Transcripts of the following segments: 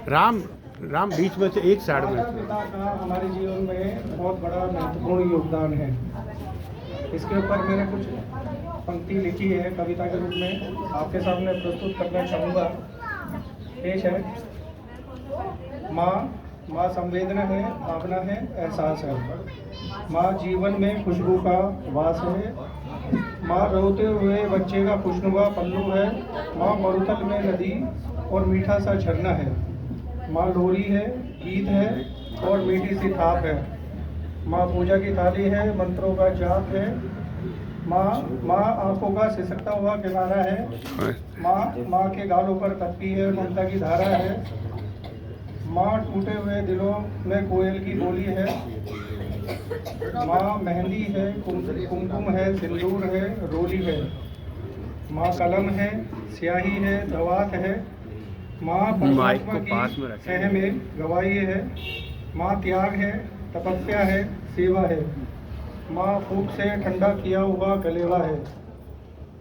राम राम बीच में से एक साइड में। माता पिता का हमारे जीवन में बहुत बड़ा महत्वपूर्ण योगदान है। इसके ऊपर मैंने कुछ पंक्ति लिखी है कविता के रूप में, आपके सामने प्रस्तुत करना चाहूँगा। पेश है। माँ संवेदना है, भावना है, एहसास है। माँ जीवन में खुशबू का वास है। माँ रोते हुए बच्चे का खुशनुमा पल्लू है। माँ मरुथल में नदी और मीठा सा झरना है। माँ लोरी है, गीत है और मीठी सी थाप है। माँ पूजा की थाली है, मंत्रों का जाप है। माँ आंखों का सिसकता हुआ किनारा है। माँ के गालों पर तपती है, ममता की धारा है। माँ टूटे हुए दिलों में कोयल की बोली है। माँ मेहंदी है, कुमकुम है, सिंदूर है, रोली है। माँ कलम है, स्याही है, दवात है। माँ परमात्मा की सह में गवाही है। माँ त्याग है, तपस्या है, सेवा है। माँ फूक से ठंडा किया हुआ गलेवा है।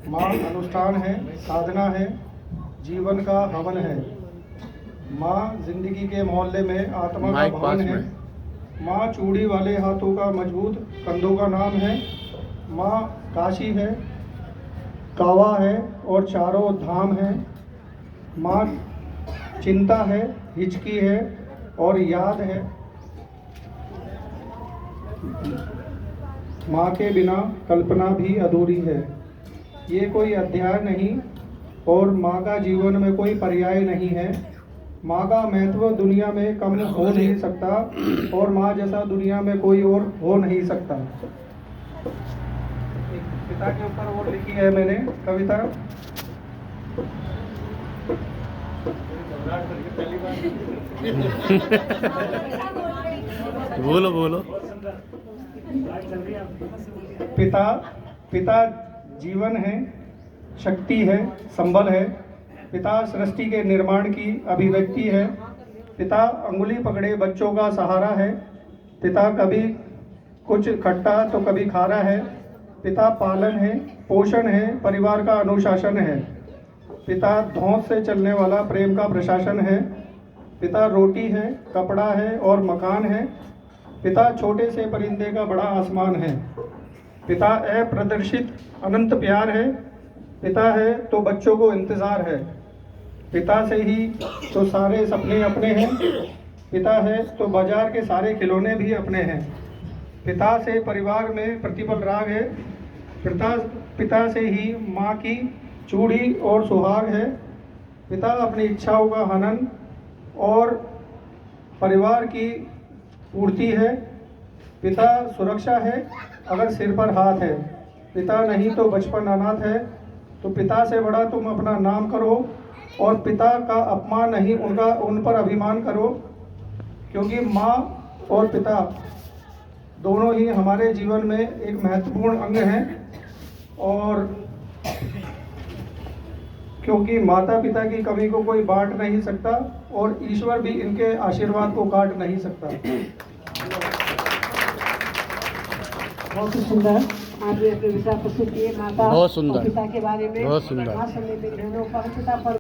माँ अनुष्ठान है, साधना है, जीवन का हवन है। माँ जिंदगी के मोहल्ले में आत्मा का भवन है। माँ चूड़ी वाले हाथों का मजबूत कंधों का नाम है। माँ काशी है, कावा है और चारों धाम है। माँ चिंता है, हिचकी है और याद है। माँ के बिना कल्पना भी अधूरी है। ये कोई अध्याय नहीं और माँ का जीवन में कोई पर्याय नहीं है। माँ का महत्व दुनिया में कम हो नहीं सकता और माँ जैसा दुनिया में कोई और हो नहीं सकता। पिता के ऊपर और लिखी है मैंने कविता। बोलो बोलो। पिता जीवन है, शक्ति है, संबल है। पिता सृष्टि के निर्माण की अभिव्यक्ति है। पिता अंगुली पकड़े बच्चों का सहारा है। पिता कभी कुछ खट्टा तो कभी खारा है। पिता पालन है, पोषण है, परिवार का अनुशासन है। पिता धौंस से चलने वाला प्रेम का प्रशासन है। पिता रोटी है, कपड़ा है और मकान है। पिता छोटे से परिंदे का बड़ा आसमान है। पिता अप्रदर्शित अनंत प्यार है। पिता है तो बच्चों को इंतज़ार है। पिता से ही तो सारे सपने अपने हैं। पिता है तो बाजार के सारे खिलौने भी अपने हैं। पिता से परिवार में प्रतिपल राग है। पिता से ही माँ की चूड़ी और सुहाग है। पिता अपनी इच्छाओं का हनन और परिवार की पूर्ति है। पिता सुरक्षा है अगर सिर पर हाथ है। पिता नहीं तो बचपन अनाथ है। तो पिता से बड़ा तुम अपना नाम करो और पिता का अपमान नहीं उन पर अभिमान करो, क्योंकि माँ और पिता दोनों ही हमारे जीवन में एक महत्वपूर्ण अंग हैं। और क्योंकि माता पिता की कमी को कोई बांट नहीं सकता और ईश्वर भी इनके आशीर्वाद को काट नहीं सकता। बहुत ही सुंदर आपने अपने विचार प्रस्तुत किए माता बहुत सुंदर, और पिता के बारे में। बहुत सुंदर। माँ समय मेरी बहनों पर पिता पर